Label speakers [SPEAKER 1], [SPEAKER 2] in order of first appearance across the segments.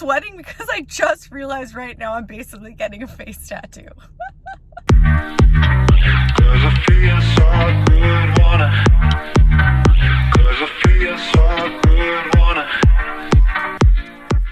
[SPEAKER 1] sweating because I just realized right now I'm basically getting a face tattoo.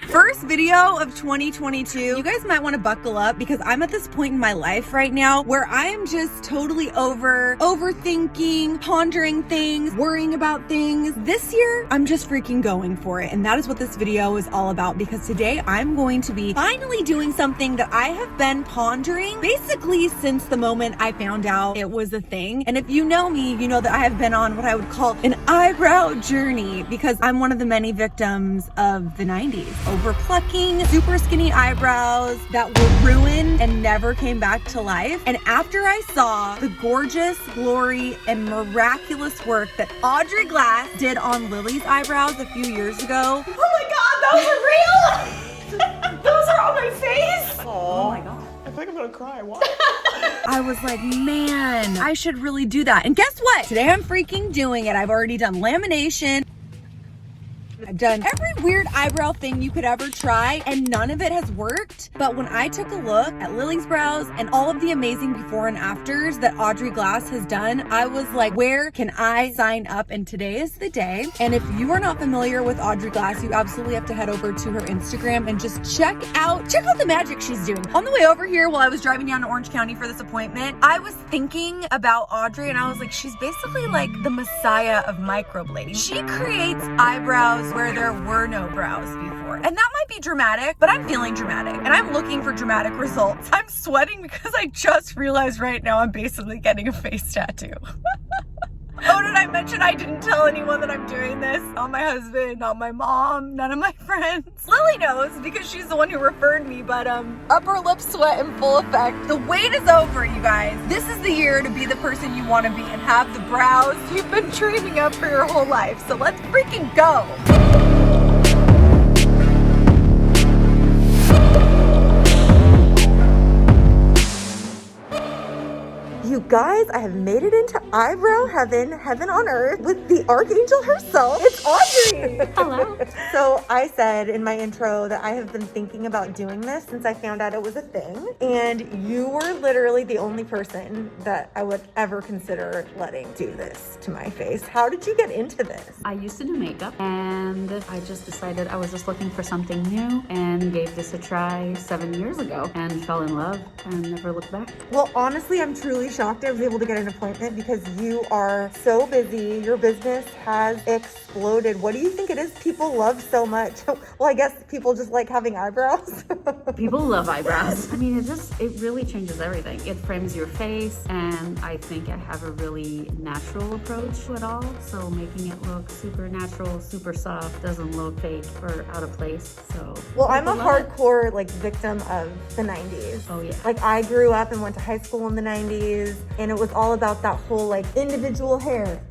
[SPEAKER 1] First video of 2022. You guys might want to buckle up because I'm at this point in my life right now where I am just totally overthinking, pondering things, worrying about things. This year, I'm just freaking going for it. And that is what this video is all about, because today I'm going to be finally doing something that I have been pondering basically since the moment I found out it was a thing. And if you know me, you know that I have been on what I would call an eyebrow journey, because I'm one of the many victims of the 90s. Over plucking super skinny eyebrows that were ruined and never came back to life. And after I saw the gorgeous, glory, and miraculous work that Audrey Glass did on Lily's eyebrows a few years ago. Oh my God, those are real! Those are on my face! Oh my God.
[SPEAKER 2] I think I'm gonna cry. Why?
[SPEAKER 1] I was like, man, I should really do that. And guess what? Today I'm freaking doing it. I've already done lamination. I've done every weird eyebrow thing you could ever try, and none of it has worked. But when I took a look at Lily's brows and all of the amazing before and afters that Audrey Glass has done, I was like, where can I sign up? And today is the day. And if you are not familiar with Audrey Glass, you absolutely have to head over to her Instagram and just check out the magic she's doing. On the way over here, while I was driving down to Orange County for this appointment, I was thinking about Audrey, and I was like, she's basically like the messiah of microblading. She creates eyebrows where there were no brows before. And that might be dramatic, but I'm feeling dramatic and I'm looking for dramatic results. I'm sweating because I just realized right now I'm basically getting a face tattoo. Oh, did I mention I didn't tell anyone that I'm doing this? Not my husband, not my mom, none of my friends. Lily knows because she's the one who referred me, but upper lip sweat in full effect. The wait is over, you guys. This is the year to be the person you want to be and have the brows you've been dreaming of for your whole life. So let's freaking go. You guys, I have made it into eyebrow heaven, heaven on earth, with the archangel herself. It's Audrey.
[SPEAKER 3] Hello.
[SPEAKER 1] So I said in my intro that I have been thinking about doing this since I found out it was a thing. And you were literally the only person that I would ever consider letting do this to my face. How did you get into this?
[SPEAKER 3] I used to do makeup, and I just decided I was just looking for something new and gave this a try 7 years ago and fell in love and never looked back.
[SPEAKER 1] Well, honestly, I'm truly shocked I was able to get an appointment because you are so busy. Your business has exploded. What do you think it is people love so much? Well, I guess people just like having eyebrows.
[SPEAKER 3] People love eyebrows. I mean, it really changes everything. It frames your face, and I think I have a really natural approach to it all. So making it look super natural, super soft, doesn't look fake or out of place. So
[SPEAKER 1] well, I'm a hardcore like victim of the 90s.
[SPEAKER 3] Oh yeah.
[SPEAKER 1] Like I grew up and went to high school in the 90s, and it was all about that whole like individual hair.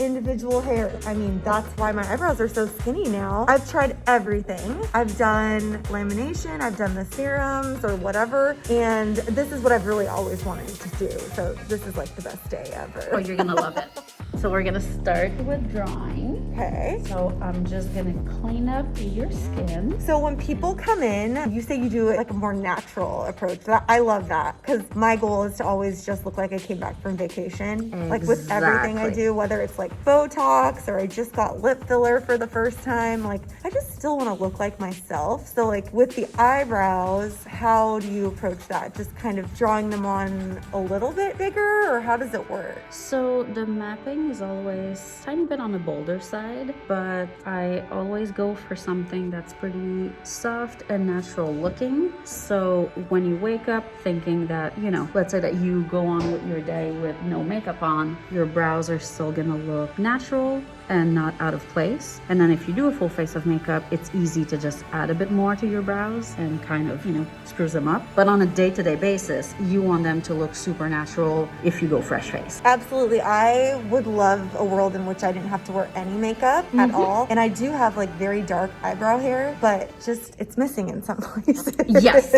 [SPEAKER 1] I mean, that's why my eyebrows are so skinny now. I've tried everything. I've done lamination, I've done the serums or whatever, and this is what I've really always wanted to do. So this is like the best day ever.
[SPEAKER 3] Oh, you're gonna love it. So we're gonna start with drawing.
[SPEAKER 1] Okay.
[SPEAKER 3] So I'm just gonna clean up your skin.
[SPEAKER 1] So when people come in, you say you do like a more natural approach. I love that because my goal is to always just look like I came back from vacation.
[SPEAKER 3] Exactly.
[SPEAKER 1] Like with everything I do, whether it's like Botox or I just got lip filler for the first time, like I just still want to look like myself. So like with the eyebrows, how do you approach that? Just kind of drawing them on a little bit bigger, or how does it work?
[SPEAKER 3] So the mapping is always a tiny bit on the bolder side, but I always go for something that's pretty soft and natural looking. So when you wake up thinking that, you know, let's say that you go on with your day with no makeup on, your brows are still gonna look natural and not out of place. And then if you do a full face of makeup, it's easy to just add a bit more to your brows and kind of, you know, screws them up. But on a day-to-day basis, you want them to look super natural if you go fresh face.
[SPEAKER 1] Absolutely. I would love a world in which I didn't have to wear any makeup at all. And I do have like very dark eyebrow hair, but just it's missing in some places.
[SPEAKER 3] Yes.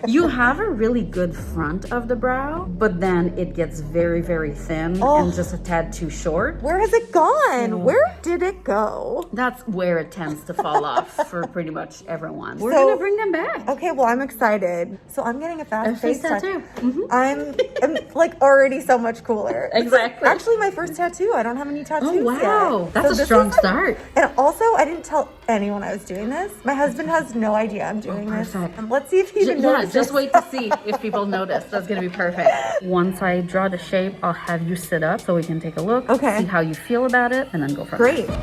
[SPEAKER 3] You have a really good front of the brow, but then it gets very, very thin and just a tad too short.
[SPEAKER 1] Where has it gone? Where did it go?
[SPEAKER 3] That's where it tends to fall off for pretty much everyone. We're
[SPEAKER 1] So-
[SPEAKER 3] gonna bring them back.
[SPEAKER 1] Okay, well, I'm excited. So I'm getting a fast face tattoo.
[SPEAKER 3] Mhm.
[SPEAKER 1] I'm like already so much cooler.
[SPEAKER 3] Exactly.
[SPEAKER 1] Actually, my first tattoo. I don't have any tattoos
[SPEAKER 3] Oh wow,
[SPEAKER 1] yet.
[SPEAKER 3] that's
[SPEAKER 1] So
[SPEAKER 3] a
[SPEAKER 1] this
[SPEAKER 3] strong
[SPEAKER 1] is, like-
[SPEAKER 3] start.
[SPEAKER 1] And also, I didn't tell anyone I was doing this. My husband has no idea I'm doing this.
[SPEAKER 3] perfect.
[SPEAKER 1] Let's see if he even
[SPEAKER 3] Yeah,
[SPEAKER 1] notices.
[SPEAKER 3] just wait to see if people notice. That's gonna be perfect. Once I draw the shape, I'll have you sit up so we can take a look,
[SPEAKER 1] Okay.
[SPEAKER 3] see how you feel about it, and then go from
[SPEAKER 1] Great.
[SPEAKER 3] there.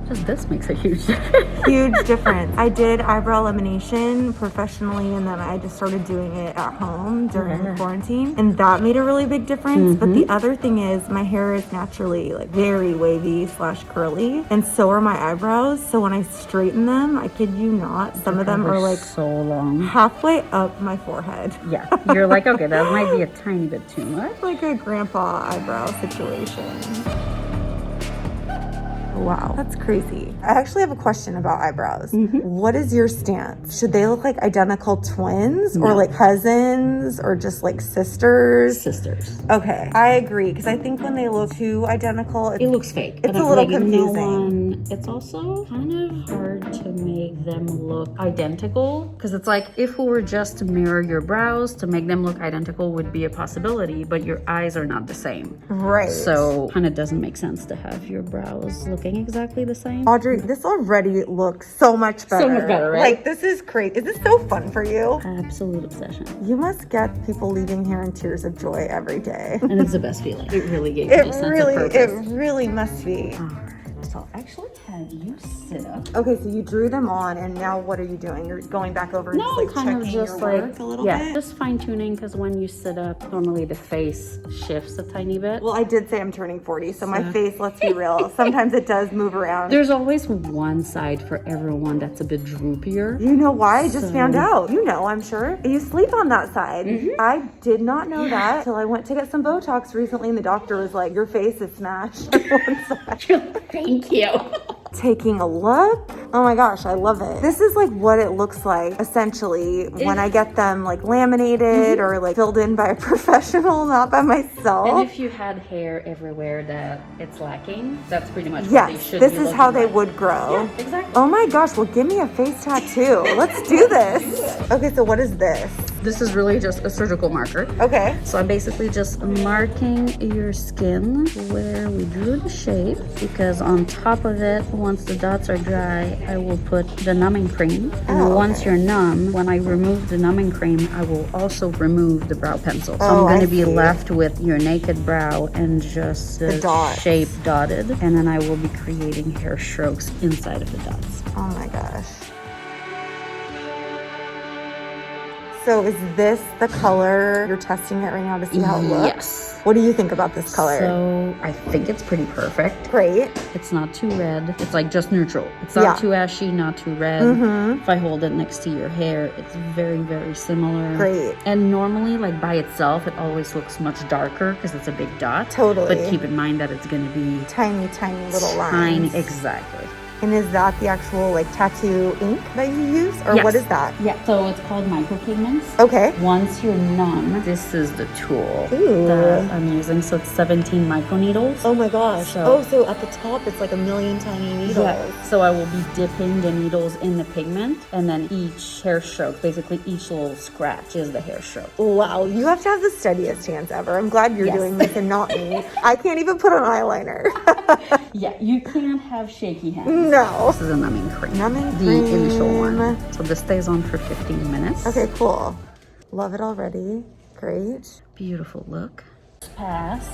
[SPEAKER 3] Just this makes a huge difference.
[SPEAKER 1] Huge difference. I did eyebrow lamination professionally, and then I just started doing it at home during
[SPEAKER 3] Yeah.
[SPEAKER 1] quarantine, and that made a really big difference. But the other thing is my hair is naturally like very wavy / curly, and so are my eyebrows. So when I straighten them, I kid you not, some of them are like
[SPEAKER 3] so long.
[SPEAKER 1] halfway up my forehead.
[SPEAKER 3] Yeah, you're like, okay, that might be a tiny bit too much.
[SPEAKER 1] Like a grandpa eyebrow situation. Wow, that's crazy. I actually have a question about eyebrows. What is your stance? Should they look like identical twins or
[SPEAKER 3] No.
[SPEAKER 1] like cousins or just like sisters?
[SPEAKER 3] Sisters.
[SPEAKER 1] Okay, I agree because I think when they look too identical,
[SPEAKER 3] It looks fake.
[SPEAKER 1] It's
[SPEAKER 3] And
[SPEAKER 1] a
[SPEAKER 3] I'm
[SPEAKER 1] little
[SPEAKER 3] like,
[SPEAKER 1] confusing.
[SPEAKER 3] It's also kind of hard to make them look identical because it's like if we were just to mirror your brows, to make them look identical would be a possibility, but your eyes are not the same.
[SPEAKER 1] right.
[SPEAKER 3] So kind of doesn't make sense to have your brows looking exactly the same.
[SPEAKER 1] Audrey, this already looks so much better.
[SPEAKER 3] So much better, right?
[SPEAKER 1] Like, this is great. Is this so fun for you?
[SPEAKER 3] Absolute obsession.
[SPEAKER 1] You must get people leaving here in tears of joy every day.
[SPEAKER 3] And it's the best feeling. It really gave me a sense of purpose.
[SPEAKER 1] It really must be.
[SPEAKER 3] All right. So I'll actually have you sit up.
[SPEAKER 1] Okay, so you drew them on, and now what are you doing? You're going back over and
[SPEAKER 3] No,
[SPEAKER 1] just like
[SPEAKER 3] kind of
[SPEAKER 1] checking
[SPEAKER 3] just
[SPEAKER 1] your
[SPEAKER 3] like
[SPEAKER 1] work a little
[SPEAKER 3] yeah,
[SPEAKER 1] bit?
[SPEAKER 3] just fine tuning because when you sit up, normally the face shifts a tiny bit.
[SPEAKER 1] Well, I did say I'm turning 40, so my face, let's be real, sometimes it does move around.
[SPEAKER 3] There's always one side for everyone that's a bit droopier.
[SPEAKER 1] You know why? I just
[SPEAKER 3] So-
[SPEAKER 1] found out. You know, I'm sure. You sleep on that side. I did not know that until I went to get some Botox recently, and the doctor was like, your face is smashed on one side.
[SPEAKER 3] Thank you.
[SPEAKER 1] Taking a look. Oh my gosh, I love it. This is like what it looks like essentially when I get them like laminated or like filled in by a professional, not by myself.
[SPEAKER 3] And if you had hair everywhere that it's lacking, that's pretty much what they
[SPEAKER 1] Yes,
[SPEAKER 3] should
[SPEAKER 1] this
[SPEAKER 3] be
[SPEAKER 1] is
[SPEAKER 3] looking
[SPEAKER 1] how they
[SPEAKER 3] like.
[SPEAKER 1] would grow.
[SPEAKER 3] Yeah, exactly.
[SPEAKER 1] Oh my gosh, well give me a face tattoo. Let's do this. Okay, so what is this?
[SPEAKER 3] This is really just a surgical marker.
[SPEAKER 1] Okay.
[SPEAKER 3] So I'm basically just marking your skin where we drew the shape because on top of it, once the dots are dry, I will put the numbing cream. And
[SPEAKER 1] Oh,
[SPEAKER 3] once
[SPEAKER 1] okay.
[SPEAKER 3] you're numb, when I remove the numbing cream, I will also remove the brow pencil. So
[SPEAKER 1] Oh,
[SPEAKER 3] I'm going
[SPEAKER 1] I
[SPEAKER 3] to be
[SPEAKER 1] see.
[SPEAKER 3] left with your naked brow and just the
[SPEAKER 1] dots.
[SPEAKER 3] shape dotted. And then I will be creating hair strokes inside of the dots.
[SPEAKER 1] Oh my gosh. So is this the color? You're testing it right now to see how it looks?
[SPEAKER 3] Yes.
[SPEAKER 1] What do you think about this color?
[SPEAKER 3] So I think it's pretty perfect.
[SPEAKER 1] Great.
[SPEAKER 3] It's not too red. It's like just neutral. It's not
[SPEAKER 1] Yeah.
[SPEAKER 3] too ashy, not too red. If I hold it next to your hair, it's very, very similar.
[SPEAKER 1] Great.
[SPEAKER 3] And normally, like by itself, it always looks much darker because it's a big dot.
[SPEAKER 1] Totally.
[SPEAKER 3] But keep in mind that it's going to be
[SPEAKER 1] Tiny, tiny little
[SPEAKER 3] tiny.
[SPEAKER 1] lines.
[SPEAKER 3] Exactly.
[SPEAKER 1] And is that the actual like tattoo ink that you use? Or
[SPEAKER 3] Yes.
[SPEAKER 1] what is that?
[SPEAKER 3] Yeah. So it's called micropigments.
[SPEAKER 1] Okay.
[SPEAKER 3] Once you're numb, this is the tool
[SPEAKER 1] Ooh.
[SPEAKER 3] that I'm using. So it's 17 microneedles.
[SPEAKER 1] Oh my gosh.
[SPEAKER 3] So-
[SPEAKER 1] So at the top it's like a million tiny needles.
[SPEAKER 3] Yeah. So I will be dipping the needles in the pigment, and then each hair stroke, basically each little scratch is the hair stroke.
[SPEAKER 1] Wow, you have to have the steadiest hands ever. I'm glad you're
[SPEAKER 3] Yes.
[SPEAKER 1] doing this and not me. I can't even put on eyeliner.
[SPEAKER 3] Yeah, you can't have shaky hands.
[SPEAKER 1] No.
[SPEAKER 3] This is a numbing cream.
[SPEAKER 1] Numbing
[SPEAKER 3] The initial
[SPEAKER 1] cream.
[SPEAKER 3] one. So this stays on for 15 minutes.
[SPEAKER 1] Okay, cool. Love it already. Great.
[SPEAKER 3] Beautiful look. This pass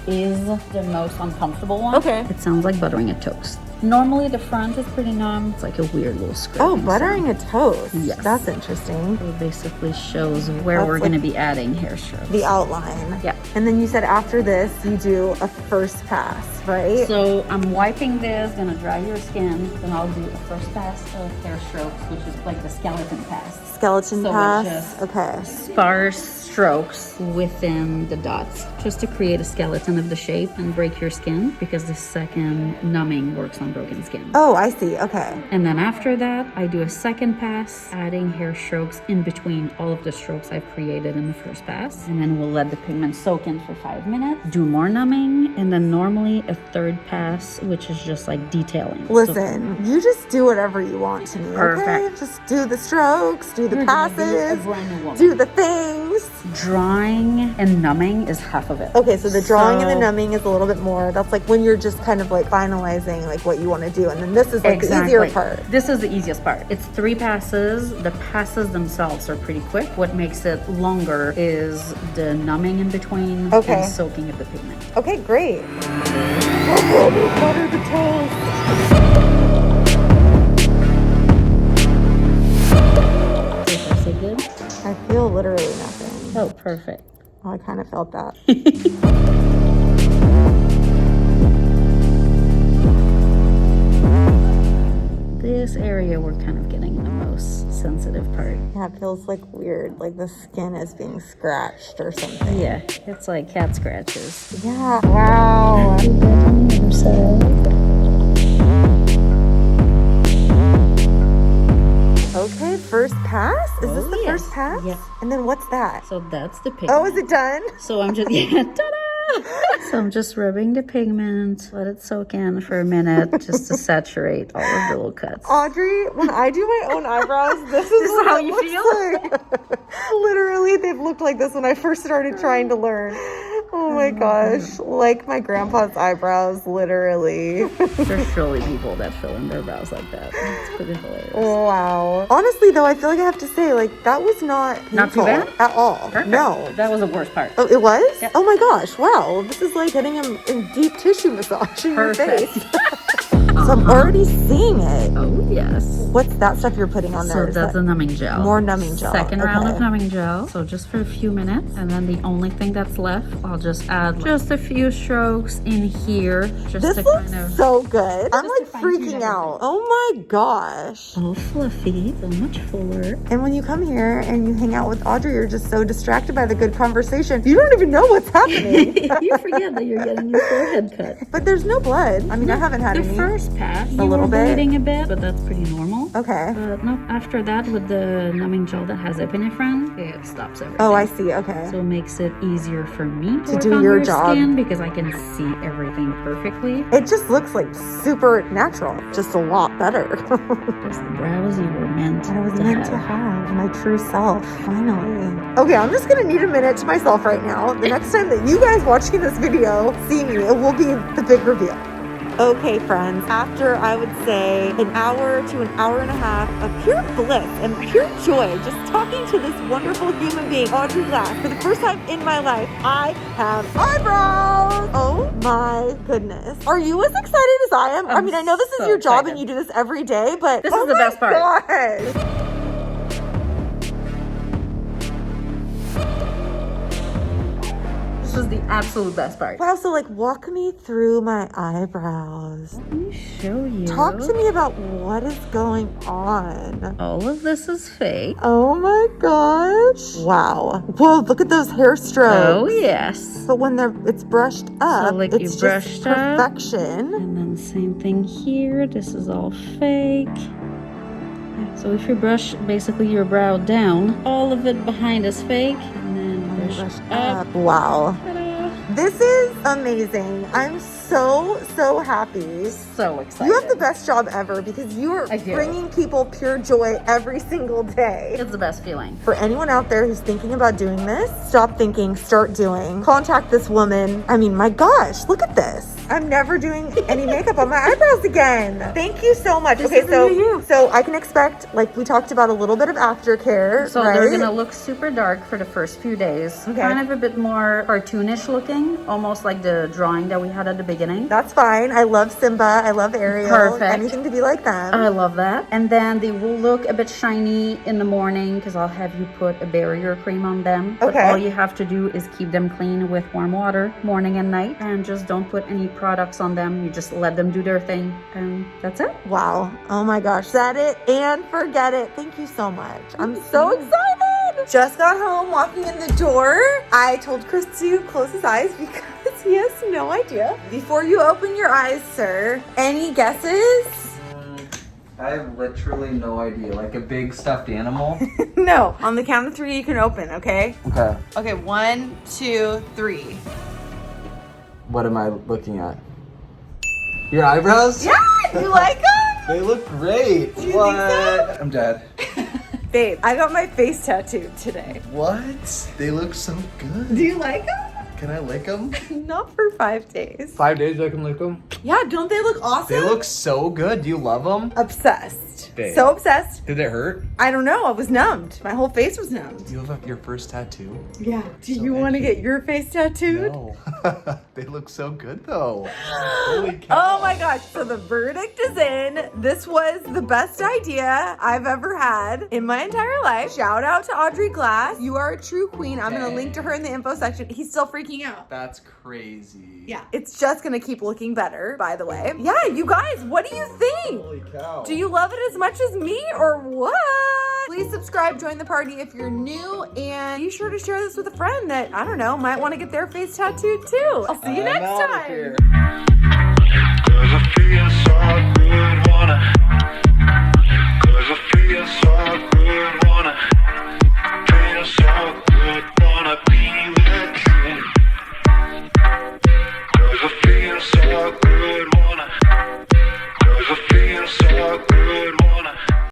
[SPEAKER 3] is the most uncomfortable one.
[SPEAKER 1] Okay.
[SPEAKER 3] It sounds like buttering a toast. Normally the front is pretty numb. It's like a weird little scratch.
[SPEAKER 1] Oh, buttering a toast.
[SPEAKER 3] Yes.
[SPEAKER 1] That's interesting.
[SPEAKER 3] It basically shows where
[SPEAKER 1] That's
[SPEAKER 3] we're
[SPEAKER 1] like
[SPEAKER 3] going to be adding hair strokes.
[SPEAKER 1] The outline.
[SPEAKER 3] Yeah.
[SPEAKER 1] And then you said after this, you do a first pass. right?
[SPEAKER 3] So I'm wiping this, gonna dry your skin, then I'll do a first pass of hair strokes, which is like the skeleton pass.
[SPEAKER 1] Skeleton
[SPEAKER 3] So
[SPEAKER 1] pass.
[SPEAKER 3] it's just
[SPEAKER 1] Okay.
[SPEAKER 3] sparse strokes within the dots, just to create a skeleton of the shape and break your skin, because the second numbing works on broken skin.
[SPEAKER 1] Oh, I see. Okay.
[SPEAKER 3] And then after that, I do a second pass, adding hair strokes in between all of the strokes I've created in the first pass. And then we'll let the pigment soak in for 5 minutes, do more numbing, and then normally a third pass, which is just like detailing.
[SPEAKER 1] Listen, you just do whatever you want to me, okay?
[SPEAKER 3] Perfect.
[SPEAKER 1] Just do the strokes, do the
[SPEAKER 3] You're gonna be a
[SPEAKER 1] passes,
[SPEAKER 3] brand new woman.
[SPEAKER 1] do the things.
[SPEAKER 3] Drawing and numbing is half of it.
[SPEAKER 1] Okay, so the drawing and the
[SPEAKER 3] So-
[SPEAKER 1] numbing is a little bit more. That's like when you're just kind of like finalizing like what you want to do. And then this is like the easier part.
[SPEAKER 3] This is the easiest part. It's 3 passes. The passes themselves are pretty quick. What makes it longer is the numbing in between
[SPEAKER 1] Okay.
[SPEAKER 3] and soaking of the pigment.
[SPEAKER 1] Okay, great. Butter the toast.
[SPEAKER 3] So far, so good?
[SPEAKER 1] I feel literally nothing.
[SPEAKER 3] Oh, perfect.
[SPEAKER 1] Oh, I kind of felt that.
[SPEAKER 3] This area we're kind of getting the most sensitive part.
[SPEAKER 1] Yeah, it feels like weird, like the skin is being scratched or something.
[SPEAKER 3] Yeah, it's like cat scratches.
[SPEAKER 1] Yeah. Wow. Okay, first pass? Is this the
[SPEAKER 3] yes.
[SPEAKER 1] first pass?
[SPEAKER 3] Yeah.
[SPEAKER 1] And then what's that?
[SPEAKER 3] So that's the pigment.
[SPEAKER 1] Oh, is it done?
[SPEAKER 3] So I'm just, yeah, ta-da! So I'm just rubbing the pigment, let it soak in for a minute, just to saturate all of the little cuts.
[SPEAKER 1] Audrey, when I do my own eyebrows, this is what
[SPEAKER 3] how
[SPEAKER 1] it
[SPEAKER 3] you
[SPEAKER 1] looks
[SPEAKER 3] feel?
[SPEAKER 1] like. Literally, they've looked like this when I first started trying to learn. Oh my gosh, like my grandpa's eyebrows, literally.
[SPEAKER 3] There's surely people that fill in their brows like that. It's pretty hilarious.
[SPEAKER 1] Wow. Honestly, though, I feel like I have to say, like, that was not painful
[SPEAKER 3] Not too bad?
[SPEAKER 1] at all.
[SPEAKER 3] Perfect.
[SPEAKER 1] No.
[SPEAKER 3] That was the worst part.
[SPEAKER 1] Oh, it was?
[SPEAKER 3] Yep.
[SPEAKER 1] Oh my gosh, wow. This is like getting a deep tissue massage in your
[SPEAKER 3] Perfect.
[SPEAKER 1] face. So I'm already seeing it.
[SPEAKER 3] Oh, yes.
[SPEAKER 1] What's that stuff you're putting on
[SPEAKER 3] So
[SPEAKER 1] there? Is
[SPEAKER 3] that's
[SPEAKER 1] that
[SPEAKER 3] a numbing gel.
[SPEAKER 1] more numbing gel?
[SPEAKER 3] Second round of
[SPEAKER 1] Okay.
[SPEAKER 3] numbing gel. So just for a few minutes. And then the only thing that's left, I'll just add just a few strokes in here. Just
[SPEAKER 1] This
[SPEAKER 3] to
[SPEAKER 1] looks
[SPEAKER 3] kind of...
[SPEAKER 1] so good. I'm
[SPEAKER 3] Just
[SPEAKER 1] like
[SPEAKER 3] to fine-tune
[SPEAKER 1] freaking
[SPEAKER 3] everything.
[SPEAKER 1] out. Oh my gosh.
[SPEAKER 3] So fluffy, so much fuller.
[SPEAKER 1] And when you come here and you hang out with Audrey, you're just so distracted by the good conversation. You don't even know what's happening.
[SPEAKER 3] You forget that you're getting your forehead cut.
[SPEAKER 1] But there's no blood. I mean, I haven't had
[SPEAKER 3] The
[SPEAKER 1] any.
[SPEAKER 3] first pass, you
[SPEAKER 1] little
[SPEAKER 3] were
[SPEAKER 1] bit.
[SPEAKER 3] bleeding a bit, but that's pretty normal.
[SPEAKER 1] Okay.
[SPEAKER 3] But no, after that, with the numbing gel that has epinephrine, it stops everything.
[SPEAKER 1] Oh, I see. Okay.
[SPEAKER 3] So it makes it easier for me to work
[SPEAKER 1] do
[SPEAKER 3] on
[SPEAKER 1] your
[SPEAKER 3] your
[SPEAKER 1] job.
[SPEAKER 3] skin because I can see everything perfectly.
[SPEAKER 1] It just looks like super natural. Just a lot better.
[SPEAKER 3] Just the brows you were meant
[SPEAKER 1] I was
[SPEAKER 3] to
[SPEAKER 1] meant
[SPEAKER 3] have.
[SPEAKER 1] to have my true self, finally. Okay, I'm just gonna need a minute to myself right now. The next time that you guys watching this video see me, it will be the big reveal. Okay, friends, after I would say an hour to an hour and a half of pure bliss and pure joy, just talking to this wonderful human being, Audrey Glass, for the first time in my life, I have eyebrows. Oh my goodness. Are you as excited as I am? I mean, I know this is
[SPEAKER 3] so
[SPEAKER 1] your job
[SPEAKER 3] excited.
[SPEAKER 1] and you do this every day, but
[SPEAKER 3] This is the best part.
[SPEAKER 1] Gosh.
[SPEAKER 3] This is the absolute best part.
[SPEAKER 1] Wow, so like walk me through my eyebrows.
[SPEAKER 3] Let me show you.
[SPEAKER 1] Talk to me about what is going on.
[SPEAKER 3] All of this is fake.
[SPEAKER 1] Oh my gosh. Wow. Whoa, look at those hair strokes.
[SPEAKER 3] Oh, yes.
[SPEAKER 1] But when it's brushed up,
[SPEAKER 3] like
[SPEAKER 1] it's
[SPEAKER 3] you
[SPEAKER 1] just
[SPEAKER 3] brushed up.
[SPEAKER 1] perfection.
[SPEAKER 3] And then same thing here. This is all fake. Yeah, so if you brush basically your brow down, all of it behind is fake. And then brush
[SPEAKER 1] Brushed
[SPEAKER 3] up.
[SPEAKER 1] up. Wow.
[SPEAKER 3] Ta-da.
[SPEAKER 1] This is amazing. I'm so happy.
[SPEAKER 3] So excited.
[SPEAKER 1] You have the best job ever because you are
[SPEAKER 3] I do.
[SPEAKER 1] bringing people pure joy every single day.
[SPEAKER 3] It's the best feeling.
[SPEAKER 1] For anyone out there who's thinking about doing this, stop thinking, start doing. Contact this woman. I mean, my gosh, look at this. I'm never doing any makeup on my eyebrows again. Thank you so much.
[SPEAKER 3] This is the new you.
[SPEAKER 1] So I can expect, like we talked about, a little bit of aftercare,
[SPEAKER 3] So
[SPEAKER 1] right?
[SPEAKER 3] they're gonna look super dark for the first few days.
[SPEAKER 1] Okay.
[SPEAKER 3] Kind of a bit more cartoonish looking, almost like the drawing that we had at the beginning.
[SPEAKER 1] That's fine. I love Simba. I love Ariel.
[SPEAKER 3] Perfect.
[SPEAKER 1] Anything to be like them.
[SPEAKER 3] I love that. And then they will look a bit shiny in the morning because I'll have you put a barrier cream on them. But
[SPEAKER 1] Okay.
[SPEAKER 3] all you have to do is keep them clean with warm water morning and night, and just don't put any products on them. You just let them do their thing, and that's it.
[SPEAKER 1] Wow. Oh my gosh. Set it and forget it. Thank you so much. I'm so excited. Just got home, walking in the door. I told Chris to close his eyes because he has no idea. Before you open your eyes, sir, any guesses?
[SPEAKER 2] I have literally no idea. Like a big stuffed animal?
[SPEAKER 1] No. On the count of 3, you can open, okay?
[SPEAKER 2] Okay.
[SPEAKER 1] Okay, 1, 2, 3.
[SPEAKER 2] What am I looking at? Your eyebrows?
[SPEAKER 1] Yeah, you like them?
[SPEAKER 2] They look great.
[SPEAKER 1] Do you
[SPEAKER 2] What?
[SPEAKER 1] think so?
[SPEAKER 2] I'm dead.
[SPEAKER 1] Babe, I got my face tattooed today.
[SPEAKER 2] What? They look so good.
[SPEAKER 1] Do you like them?
[SPEAKER 2] Can I lick them?
[SPEAKER 1] Not for 5 days.
[SPEAKER 2] 5 days I can lick them?
[SPEAKER 1] Yeah, don't they look awesome?
[SPEAKER 2] They look so good. Do you love them?
[SPEAKER 1] Obsessed.
[SPEAKER 2] Babe.
[SPEAKER 1] So obsessed.
[SPEAKER 2] Did it hurt?
[SPEAKER 1] I don't know. I was numbed. My whole face was numbed.
[SPEAKER 2] You have your first tattoo?
[SPEAKER 1] Yeah. Do
[SPEAKER 2] So
[SPEAKER 1] you want to
[SPEAKER 2] edgy.
[SPEAKER 1] get your face tattooed?
[SPEAKER 2] No. They look so good though. Holy cow.
[SPEAKER 1] Oh my gosh. So the verdict is in. This was the best idea I've ever had in my entire life. Shout out to Audrey Glass. You are a true queen. I'm going to link to her in the info section. He's still freaking out.
[SPEAKER 2] That's crazy.
[SPEAKER 1] Yeah. It's just going to keep looking better, by the way. Yeah, you guys, what do you think?
[SPEAKER 2] Holy cow.
[SPEAKER 1] Do you love it as much as me or what? Please subscribe, join the party if you're new, and be sure to share this with a friend that, I don't know, might want to get their face tattooed too. I'll see you
[SPEAKER 2] I'm
[SPEAKER 1] next
[SPEAKER 2] outta
[SPEAKER 1] time.
[SPEAKER 2] here.
[SPEAKER 4] Cause I feel